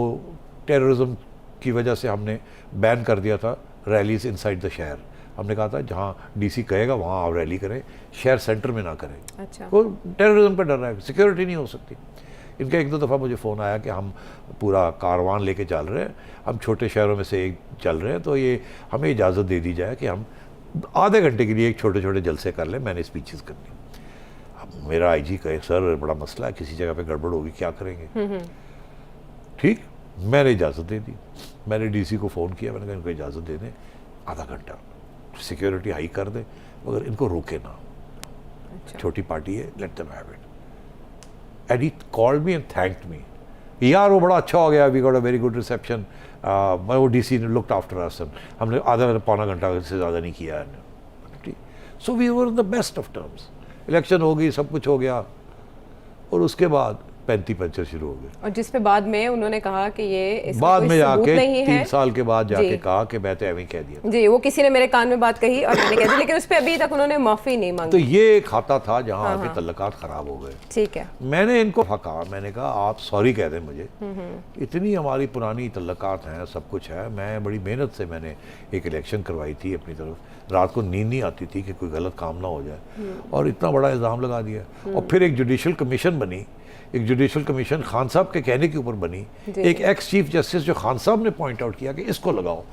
टेररिज्म की वजह से हमने बैन कर दिया था रैलीज इनसाइड द शहर। हमने कहा था जहाँ डीसी कहेगा वहाँ आप रैली करें, शहर सेंटर में ना करें। अच्छा, वो टेररिज्म का डर रहा है, सिक्योरिटी नहीं हो सकती। इनका 1-2 दफ़ा मुझे फ़ोन आया कि हम पूरा कारवान लेके चल रहे हैं, हम छोटे शहरों में से एक चल रहे हैं, तो ये हमें इजाज़त दे दी जाए कि हम आधे घंटे के लिए एक छोटे छोटे जलसे कर लें, मैंने स्पीचेस करनी। अब मेरा आईजी कहे सर बड़ा मसला है, किसी जगह पे गड़बड़ होगी, क्या करेंगे। ठीक, मैंने इजाज़त दे दी। मैंने डीसी को फ़ोन किया, मैंने कहा इनको इजाज़त दे दें, आधा घंटा सिक्योरिटी हाई कर दें मगर इनको रोके ना। छोटी पार्टी है, let them have it. And he called me and thanked me, यार वो बड़ा अच्छा हो गया, we got a very good reception, वो डीसी ने लुक्ड आफ्टर अस, हमने आधा पौना घंटा से ज़्यादा नहीं किया है। So we were the best of terms. Election हो गई, सब कुछ हो गया, और उसके बाद 35 पंचर शुरू हो गए। और जिस पे बाद में उन्होंने कहा कि ये इसका बाद कोई में सबूत जाके नहीं है। 3 साल के बाद जाके जी। कहा कि मैं तो एवं कह दिया। जी, वो किसी ने मेरे कान में बात कही और मैंने कह दी, लेकिन उस पर अभी तक उन्होंने माफी नहीं तो मांगी। ये खाता था जहाँ आके तल्लकात खराब हो गए। ठीक है। मैंने इनको कहा, मैंने कहा आप सॉरी कह दें मुझे, इतनी हमारी पुरानी तल्लकात हैं, सब कुछ है, मैं बड़ी मेहनत से मैंने एक इलेक्शन करवाई थी अपनी तरफ, रात को नींद नहीं आती थी कि कोई गलत काम ना हो जाए, और इतना बड़ा इल्ज़ाम लगा दिया। और फिर एक जुडिशल कमीशन बनी, एक जुडिशल कमीशन खान साहब के कहने के ऊपर बनी, एक एक्स चीफ जस्टिस जो खान साहब ने पॉइंट आउट किया कि इसको लगाओ,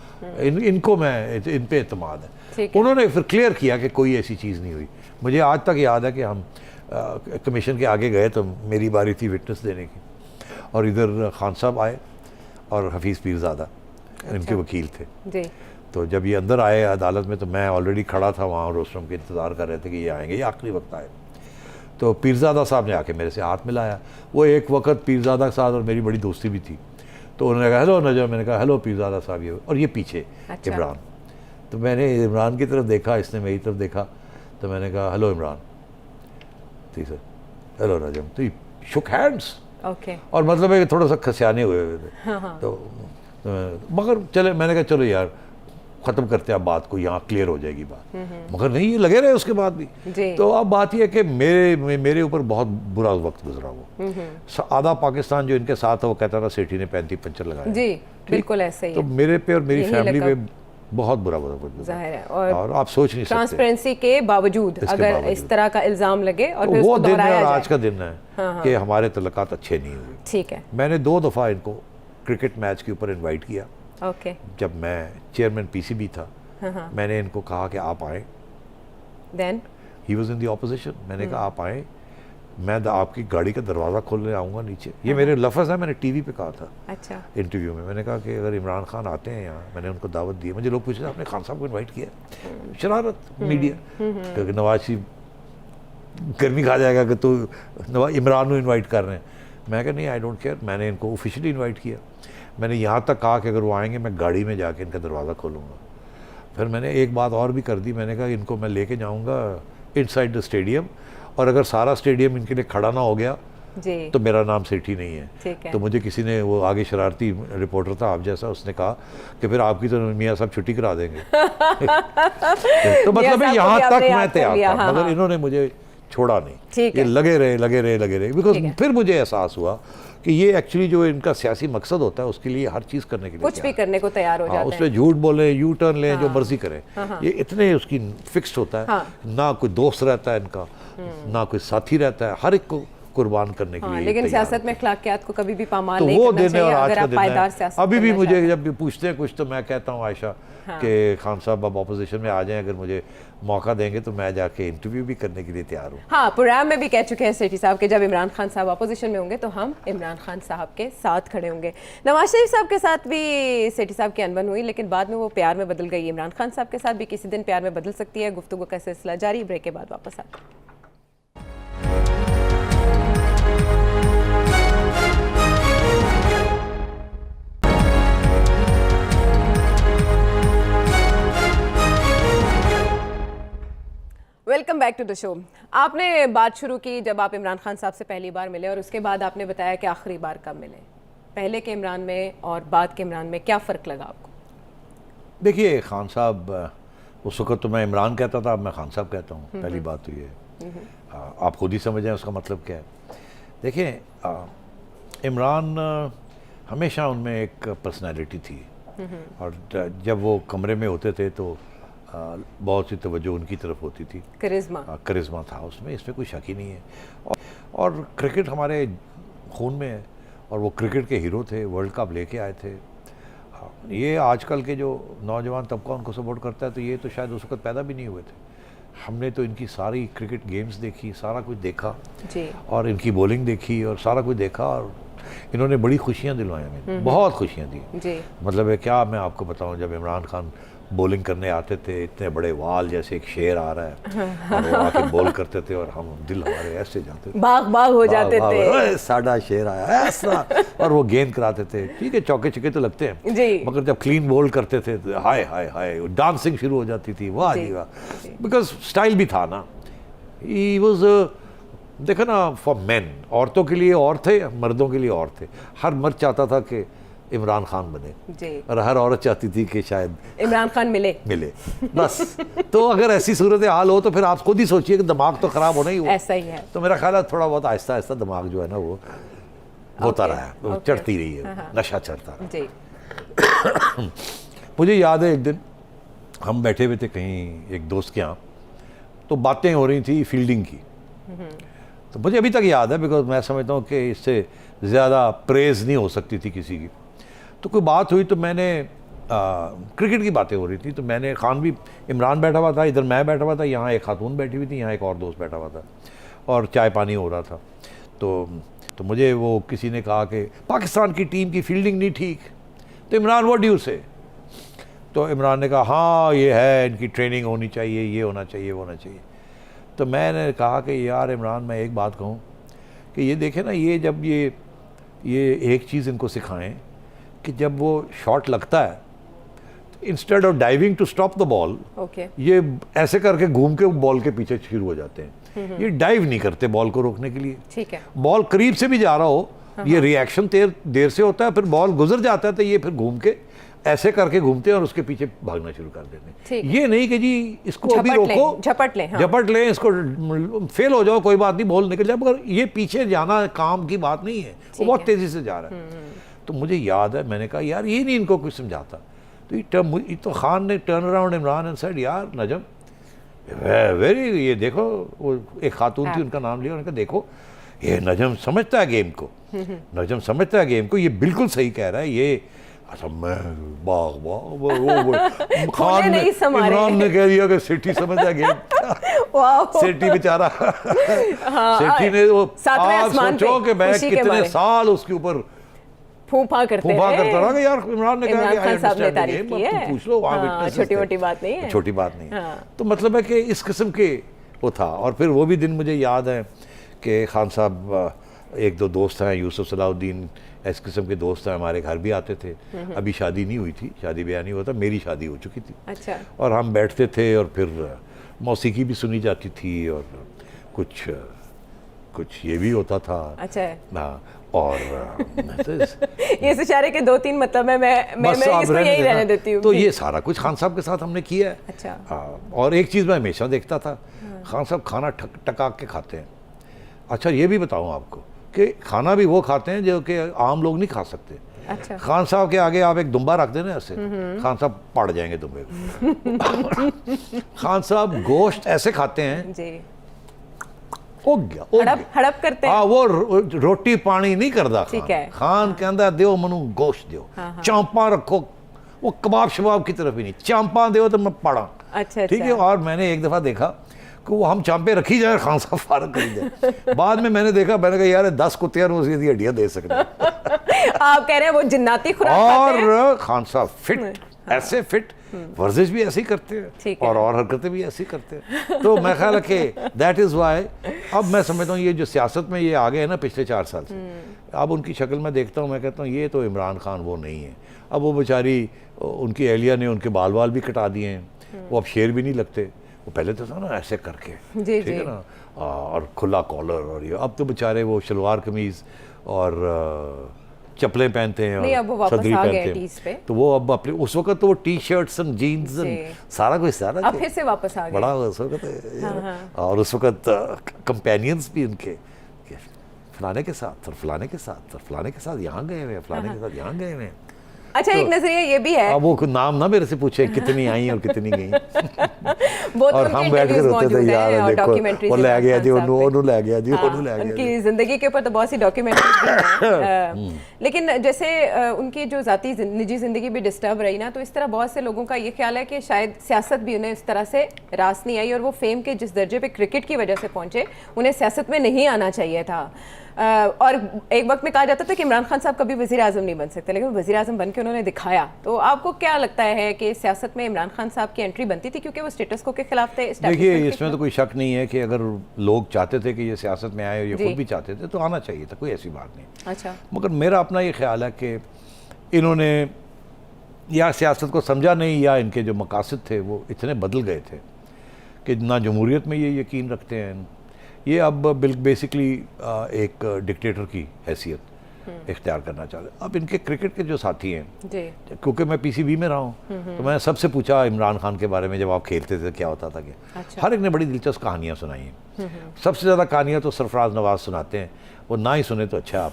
इनको मैं इन पे एतमाद है। उन्होंने फिर क्लियर किया कि कोई ऐसी चीज़ नहीं हुई। मुझे आज तक याद है कि हम कमीशन के आगे गए तो मेरी बारी थी विटनेस देने की, और इधर खान साहब आए और हफीज़ पीरज़ादा इनके वकील थे। जी। तो जब ये अंदर आए अदालत में तो मैं ऑलरेडी खड़ा था वहाँ, रोस्टरूम के इंतज़ार कर रहे थे कि ये आएंगे, ये आखिरी वक्त आए। तो पीरज़ादा साहब ने आके मेरे से हाथ मिलाया। वो एक वक्त पीरज़ादा के साथ और मेरी बड़ी दोस्ती भी थी, तो उन्होंने कहा हेलो नजर, मैंने कहा हेलो पीरज़ादा साहब, ये और ये पीछे इमरान। तो मैंने इमरान की तरफ देखा, इसने मेरी तरफ देखा, तो मैंने कहा हेलो इमरान, ठीक सर, हेलो नजम, तो शुक हैंड्स। ओके। और मतलब है थोड़ा सा खसियाने हुए थे। तो मगर चले, मैंने कहा चलो यार ख़त्म करते हैं अब बात को, यहाँ क्लियर हो जाएगी बात, मगर नहीं, ये लगे रहे उसके बाद भी। तो अब बात यह है कि मेरे ऊपर बहुत बुरा वक्त गुजरा। वो आधा पाकिस्तान जो इनके साथ है वो कहता था सेठी ने 35 पंचर लगाए। जी बिल्कुल ऐसे ही तो मेरे पे और मेरी फैमिली पे बहुत बुरा जाहिर है। और आप सोच नहीं सकते, ट्रांसपेरेंसी के बावजूद अगर इस तरह का इल्ज़ाम लगे और फिर वो उसको दिन है दोहराया और जाए। आज का दिन है कि हमारे तल्लकात अच्छे नहीं हुए। ठीक है। मैंने 2 दफ़ा इनको क्रिकेट मैच के ऊपर इन्वाइट किया। ओके। जब मैं चेयरमैन पीसीबी था, मैंने इनको कहा कि आप आए। Then he was in the opposition. मैंने कहा आप आए, मैं आपकी गाड़ी का दरवाज़ा खोलने आऊँगा नीचे। ये मेरे लफ्ज़ है, मैंने टीवी पे कहा था। अच्छा। इंटरव्यू में मैंने कहा कि अगर इमरान खान आते हैं यहाँ, मैंने उनको दावत दी है। मुझे लोग पूछ रहे आपने खान साहब को इन्वाइट किया? शरारत मीडिया, क्योंकि नवाज शरीफ गर्मी खा जाएगा कि तू इमरान को इन्वाइट कर रहे हैं। मैं कहा नहीं, आई डोंट केयर। मैंने इनको ऑफिशियली इन्वाइट किया। मैंने यहाँ तक कहा कि अगर वो आएंगे मैं गाड़ी में जाके इनका दरवाज़ा खोलूँगा। फिर मैंने एक बात और भी कर दी, मैंने कहा इनको मैं लेके जाऊँगा इनसाइड द स्टेडियम, और अगर सारा स्टेडियम इनके लिए खड़ा ना हो गया जी तो मेरा नाम सेठी नहीं है। ठीक है। तो मुझे किसी ने, वो आगे शरारती रिपोर्टर था आप जैसा, उसने कहा कि फिर आपकी तो मियाँ साहब छुट्टी करा देंगे। तो मतलब यहाँ तक मैं तैयार था, मगर इन्होंने मुझे छोड़ा नहीं। ये लगे रहे बिकॉज फिर मुझे एहसास हुआ कि ये एक्चुअली जो इनका सियासी मकसद होता है उसके लिए हर चीज़ करने के लिए कुछ भी करने को तैयार हो जाते हैं। उस पर झूठ बोले, यू टर्न लें, जो मर्जी करें, ये इतने उसकी फिक्स्ड होता है। ना कोई दोस्त रहता है इनका, ना कोई साथी रहता है, हर एक को कुर्बान करने के लिए। लेकिन सियासत में अखलाकियात को कभी भी पामाल तो नहीं वो करना दिन है चाहिए और आज अगर का आप दिन पायदार है। सियासत अभी भी करना मुझे चाहते हैं। जब भी पूछते हैं कुछ तो मैं कहता हूँ आयशा कि खान साहब अब ऑपोजिशन में आ जाएं, अगर मुझे मौका देंगे तो मैं जाके इंटरव्यू भी करने के लिए तैयार हूँ। हाँ, प्रोग्राम में भी कह चुके हैं सेठी साहब कि जब इमरान खान साहब अपोजिशन में होंगे तो हम इमरान खान साहब के साथ खड़े होंगे। नवाज शरीफ साहब के साथ भी सेठी साहब की अनबन हुई, लेकिन बाद में वो प्यार में बदल गई। इमरान खान साहब के साथ भी किसी दिन प्यार में बदल सकती है। गुफ्तगू का सिलसिला जारी, ब्रेक के बाद वापस आते हैं। Welcome back to the show. आपने बात शुरू की जब आप इमरान खान साहब से पहली बार मिले, और उसके बाद आपने बताया कि आखिरी बार कब मिले। पहले के इमरान में और बाद के इमरान में क्या फ़र्क लगा आपको? देखिए, खान साहब उस वक्त तो मैं इमरान कहता था, अब मैं खान साहब कहता हूँ। पहली बात तो ये आप खुद ही समझ जाएं उसका मतलब क्या है। देखिए, इमरान हमेशा उनमें एक पर्सनैलिटी थी, और जब वो कमरे में होते थे तो बहुत सी तवज्जो उनकी तरफ होती थी। करिश्मा था उसमें, इसमें कोई शक ही नहीं है। और क्रिकेट हमारे खून में है, और वो क्रिकेट के हीरो थे, वर्ल्ड कप लेके आए थे। ये आजकल के जो नौजवान तबका उनको सपोर्ट करता है, तो ये तो शायद उस वक्त पैदा भी नहीं हुए थे। हमने तो इनकी सारी क्रिकेट गेम्स देखी, सारा कुछ देखा जी, और इनकी बॉलिंग देखी और सारा कुछ देखा, और इन्होंने बड़ी खुशियाँ दिलवाई हमें, बहुत खुशियाँ दी जी। मतलब है क्या मैं आपको बताऊँ, जब इमरान खान बॉलिंग करने आते थे, इतने बड़े वाल जैसे एक शेर आ रहा है और वो आके बॉल करते थे और हम दिल हमारे ऐसे जाते थे, बाग बाग हो जाते भाग, थे। ओए, साडा शेर आया ऐसा, और वो गेंद कराते थे। ठीक है, चौके छक्के तो लगते हैं जी। मगर जब क्लीन बॉल करते थे तो हाय हाय हाय, डांसिंग शुरू हो जाती थी, वाह जी, जी वाह, बिकॉज स्टाइल भी था ना। ही वॉज, देखो ना, फॉर मैन, औरतों के लिए और थे, मर्दों के लिए और थे। हर मर्द चाहता था कि इमरान खान बने जी, और हर औरत चाहती थी कि शायद इमरान खान मिले। बस। तो अगर ऐसी सूरत हाल हो तो फिर आप खुद ही सोचिए कि दिमाग तो खराब होना ही हो। ऐसा ही है। तो मेरा ख्याल है थोड़ा बहुत आहिस्ता आहिस्ता दिमाग जो है ना वो होता रहा है, वो चढ़ती रही है, नशा चढ़ता। जी, मुझे याद है एक दिन हम बैठे हुए थे कहीं एक दोस्त के यहाँ, तो बातें हो रही थी फील्डिंग की। तो मुझे अभी तक याद है, बिकॉज मैं समझता हूँ कि इससे ज़्यादा प्रेज नहीं हो सकती थी किसी की। तो कोई बात हुई तो मैंने क्रिकेट की बातें हो रही थी, तो मैंने, खान भी, इमरान बैठा हुआ था, इधर मैं बैठा हुआ था, यहाँ एक खातून बैठी हुई थी, यहाँ एक और दोस्त बैठा हुआ था और चाय पानी हो रहा था। तो मुझे वो किसी ने कहा कि पाकिस्तान की टीम की फील्डिंग नहीं ठीक, तो इमरान व्हाट डू यू से? तो इमरान ने कहा हाँ ये है, इनकी ट्रेनिंग होनी चाहिए, ये होना चाहिए, वो होना चाहिए। तो मैंने कहा कि यार इमरान, मैं एक बात कहूँ कि ये देखें ना, ये जब ये एक चीज़ इनको सिखाएं कि जब वो शॉट लगता है, instead of diving to stop the ball, okay, ये ऐसे करके घूम के बॉल के पीछे शुरू हो जाते हैं। ये डाइव नहीं करते बॉल को रोकने के लिए। ठीक है। बॉल करीब से भी जा रहा हो, ये रिएक्शन देर से होता है, फिर बॉल गुजर जाता है तो ये फिर घूम के ऐसे करके घूमते हैं और उसके पीछे भागना शुरू कर देते हैं। ये नहीं कि जी इसको अभी रोको, झपट लें, हाँ। झपट लें, इसको फेल हो जाओ कोई बात नहीं, बॉल निकल जाए, मगर ये पीछे जाना काम की बात नहीं है, वो बहुत तेजी से जा रहा है। तो मुझे याद है, मैंने कहा यार ये नहीं इनको कुछ समझाता। तो खान ने turn around Imran and said, यार नजम वेरी, ये देखो, वो एक खातून थी, उनका नाम लिया, उन्होंने कहा देखो ये नजम समझता है गेम को, नजम समझता है गेम को, ये बिल्कुल सही कह रहा है। ये अच्छा, मैं खान ने, इमरान ने कह दिया कि सेठी समझता है गेम। सेठी बेचारा, सेठी ने वो आप सोचो कि मैं कितने साल उसके ऊपर फूफा करता रहा कि यार इमरान ने कहा कि आई अंडरस्टैंड द गेम, अब तू पूछ लो, वहाँ विटनेस, छोटी मोटी बात नहीं है, छोटी बात नहीं है। तो मतलब है कि इस किस्म के वो था। और फिर वो भी दिन मुझे याद है कि खान साहब, एक दो दोस्त हैं, यूसुफ सलाउद्दीन, इस किस्म के दोस्त हैं, हमारे घर भी आते थे। अभी शादी नहीं हुई थी, शादी ब्याह नहीं हुआ था, मेरी शादी हो चुकी थी। अच्छा। और हम बैठते थे और फिर मौसीकी भी सुनी जाती थी और कुछ ये भी होता था। अच्छा। हाँ, और ये इशारे के 2-3 मतलब है, मैं इसको यही रहने देती हूँ। तो ये सारा कुछ खान साहब के साथ हमने किया है। अच्छा। हाँ, और एक चीज़ मैं हमेशा देखता था, खान साहब खाना टका के खाते हैं। अच्छा, ये भी बताऊँ आपको कि खाना भी वो खाते हैं जो कि आम लोग नहीं खा सकते। अच्छा। खान साहब के आगे आप एक दुम्बा रख देना ऐसे, खान साहब पड़ जाएंगे दुम्बे को। खान साहब गोश्त ऐसे खाते हैं जी, हो गया हड़प करते हैं। हाँ, वो रोटी पानी नहीं करता खान। खान कहता दो मनु गोश्त दो, चांपा रखो, वो कबाब शबाब की तरफ ही नहीं, चांपा दो तो मैं पढ़ा। अच्छा, ठीक है। और मैंने एक दफ़ा देखा कि वो हम चांपे रखी जाए, खान साहब फारग कर दे। बाद में मैंने देखा, मैंने कहा यार 10 कुत्तियां रोज की हड्डियां दे सकते। आप कह रहे हैं वो जिन्नाती खुराक खाते हैं। और खान साहब फिट, ऐसे फिट, वर्जिश भी ऐसी करते हैं और हरकतें भी ऐसी करते हैं। तो मैं ख्याल है कि दैट इज़ वाई अब मैं समझता हूँ ये जो सियासत में ये आ गए हैं ना पिछले 4 साल से, अब उनकी शक्ल में देखता हूँ, मैं कहता हूँ ये तो इमरान खान वो नहीं है। अब वो बेचारी, उनकी एहलिया ने उनके बाल बाल भी कटा दिए हैं, वो अब शेर भी नहीं लगते। वो पहले तो था ना ऐसे करके, ठीक है ना, और खुला कॉलर, और ये अब तो बेचारे वो शलवार कमीज़ और चप्पलें पहनते हैं और सदरी पहनते हैं। तो वो अब अपने, उस वक्त तो वो टी शर्ट्स एंड जीन्स सारा कुछ सारा अब फिर से वापस आ गए बड़ा उस वक्त। और उस वक्त कंपेनियंस भी उनके फलाने के साथ और फलाने के साथ और फलाने के साथ यहाँ गए हुए, फलाने के साथ यहाँ गए हुए। अच्छा, एक नजरिया ये भी है, अब वो नाम ना मेरे से पूछे कितनी आई और कितनी गई। वो तो और हम बैठ कर रोते थे यार, देखो वो ले गया जी, वो ले गया जी, वो ले गया। उनकी जिंदगी के ऊपर तो बहुत सी डॉक्यूमेंट्रीज भी हैं। लेकिन जैसे उनकी जो जाती निजी जिंदगी भी डिस्टर्ब रही ना, तो इस तरह बहुत से लोगों का ये ख्याल है कि शायद सियासत भी उन्हें इस तरह से रास नहीं आई, और वो फेम के जिस दर्जे पे क्रिकेट की वजह से पहुंचे, उन्हें सियासत में नहीं आना चाहिए था। और एक वक्त में कहा जाता था कि इमरान खान साहब कभी वज़ीर आज़म नहीं बन सकते, लेकिन वज़ीर आज़म बन के उन्होंने दिखाया। तो आपको क्या लगता है कि सियासत में इमरान खान साहब की एंट्री बनती थी क्योंकि वो स्टेटस को के खिलाफ थे? देखिए, इसमें तो कोई शक नहीं है कि अगर लोग चाहते थे कि ये सियासत में आए और ये खुद भी चाहते थे तो आना चाहिए था, कोई ऐसी बात नहीं। अच्छा। मगर मेरा अपना ये ख्याल है कि इन्होंने या सियासत को समझा नहीं या इनके जो मकासद थे वो इतने बदल गए थे कि ना जमहूरियत में ये यकीन रखते हैं, ये अब बेसिकली एक डिक्टेटर की हैसियत इख्तियार करना चाहते हैं। अब इनके क्रिकेट के जो साथी हैं, क्योंकि मैं पीसीबी में रहा हूँ, तो मैंने सबसे पूछा इमरान खान के बारे में, जब आप खेलते थे क्या होता था कि अच्छा। हर एक ने बड़ी दिलचस्प कहानियाँ सुनाई हैं। सबसे ज़्यादा कहानियाँ तो सरफराज नवाज सुनाते हैं, वो ना ही सुने तो अच्छा। आप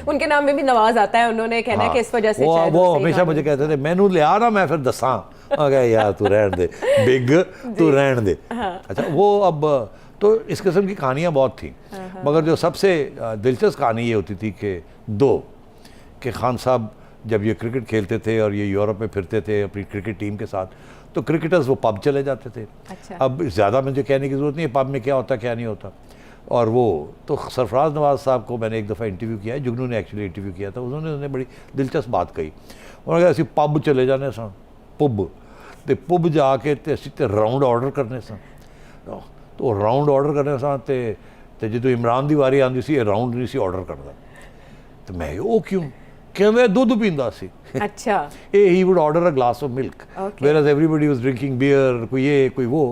उनके नाम में भी नवाज आता है, उन्होंने कहना है कि इस वजह से वो हमेशा मुझे कहते थे मैनू ले आ ना, मैं फिर दसा यार तू रहन दे बिग, तू रहन दे। अच्छा, वो अब तो इस किस्म की कहानियाँ बहुत थी, मगर जो सबसे दिलचस्प कहानी ये होती थी कि खान साहब जब ये क्रिकेट खेलते थे और ये यूरोप में फिरते थे अपनी क्रिकेट टीम के साथ, तो क्रिकेटर्स वो पब चले जाते थे। अच्छा। अब ज़्यादा मुझे कहने की ज़रूरत नहीं है पब में क्या होता क्या नहीं होता। और वो तो सरफराज नवाज साहब को मैंने एक दफ़ा इंटरव्यू किया है, जुगनू ने एक्चुअली इंटरव्यू किया था, उन्होंने बड़ी दिलचस्प बात कही। उन्होंने कहा असं पब चले जाने सन, पब जाके ते राउंड ऑर्डर करने सन, तो राउंड ऑर्डर करने सन तो जो इमरान की वारी आती सी राउंड नहीं सी ऑर्डर करता, तो मैं वो क्यों कहते दुध पींदा सी। अच्छा। he would order a glass of milk, whereas everybody was drinking beer, कोई ये कोई वो।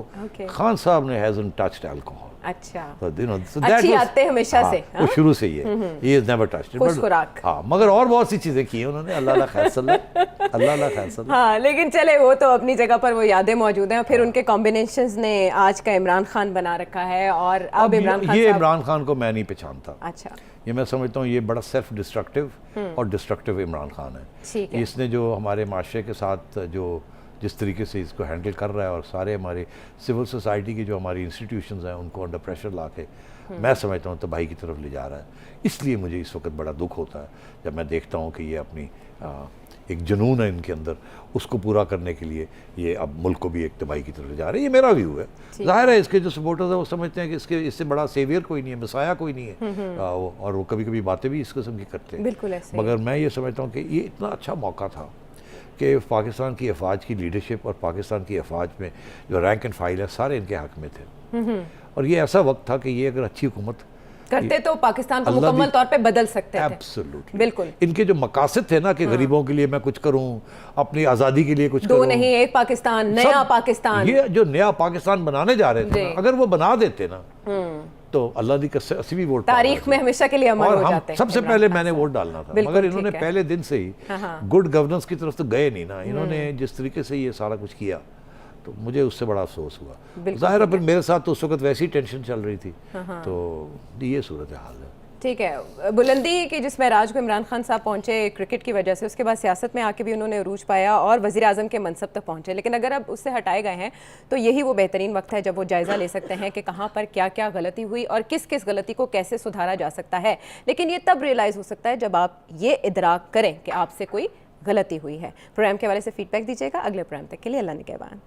खान साहब ने hasn't touched alcohol। अच्छा। So, so अच्छी आदतें हमेशा से, वो शुरू से ही है, he has never touched it। हाँ, मगर और बहुत सी चीज़ें की हैं उन्होंने, अल्लाह खैर सल्लल्लाहु। हाँ, लेकिन चले वो तो अपनी जगह पर वो यादें मौजूद हैं। फिर उनके कॉम्बिनेशंस ने आज का इमरान खान बना रखा है, और अब इमरान खान, ये इमरान खान को मैं नहीं पहचानता। अच्छा। ये मैं समझता हूँ ये बड़ा सेल्फ डिस्ट्रक्टिव और डिस्ट्रक्टिव इमरान खान है। इसने जो हमारे माशरे के साथ जो जिस तरीके से इसको हैंडल कर रहा है, और सारे हमारे सिविल सोसाइटी की जो हमारी इंस्टीट्यूशंस हैं उनको अंडर प्रेशर ला के मैं समझता हूँ तबाही की तरफ ले जा रहा है। इसलिए मुझे इस वक्त बड़ा दुख होता है जब मैं देखता हूँ कि ये अपनी एक जुनून है इनके अंदर, उसको पूरा करने के लिए ये अब मुल्क को भी एक तबाही की तरफ ले जा रहे हैं। ये मेरा व्यू है। जाहिर है इसके जो सपोर्टर्स हैं वो समझते हैं कि इससे बड़ा सेवियर कोई नहीं है, मसाया कोई नहीं है, और वो कभी कभी बातें भी इस किस्म की करते हैं। बिल्कुल ऐसे। मगर मैं ये समझता हूँ कि ये इतना अच्छा मौका था कि पाकिस्तान की अफवाज की लीडरशिप और पाकिस्तान की अफवाज में जो रैंक एंड फाइल है सारे इनके हक में थे, और ये ऐसा वक्त था कि ये अगर अच्छी हुकूमत करते तो पाकिस्तान को मुकम्मल तौर पे बदल सकते थे। एब्सोल्युटली, बिल्कुल। इनके जो मकासद थे ना कि गरीबों के लिए मैं कुछ करूं, अपनी आज़ादी के लिए कुछ करूं, दो नहीं एक पाकिस्तान, नया पाकिस्तान, ये जो नया पाकिस्तान बनाने जा रहे थे ना, अगर वो बना देते ना तो अल्लाह दी कसम असली भी वोट तारीख में हमेशा के लिए अमर हो जाते हैं। सबसे पहले मैंने वोट डालना था, मगर इन्होंने पहले दिन से ही गुड गवर्नेंस की तरफ तो गए नहीं ना। इन्होंने जिस तरीके से ये सारा कुछ किया तो मुझे उससे बड़ा अफसोस हुआ। जाहिर है फिर मेरे साथ तो उस वक्त वैसी टेंशन चल रही थी, तो ये सूरत हाल है। ठीक है, बुलंदी की जिस महराज को इमरान खान साहब पहुंचे क्रिकेट की वजह से, उसके बाद सियासत में आके भी उन्होंने अरूज पाया और वज़ीर आज़म के मनसब तक पहुंचे। लेकिन अगर अब उससे हटाए गए हैं तो यही वो बेहतरीन वक्त है जब वो जायज़ा ले सकते हैं कि कहाँ पर क्या क्या गलती हुई और किस किस गलती को कैसे सुधारा जा सकता है। लेकिन ये तब रियलाइज़ हो सकता है जब आप ये इदराक करें कि आपसे कोई गलती हुई है। प्रोग्राम के हवाले से फीडबैक दीजिएगा। अगले प्रोग्राम तक के लिए अल्लाह निगहबान।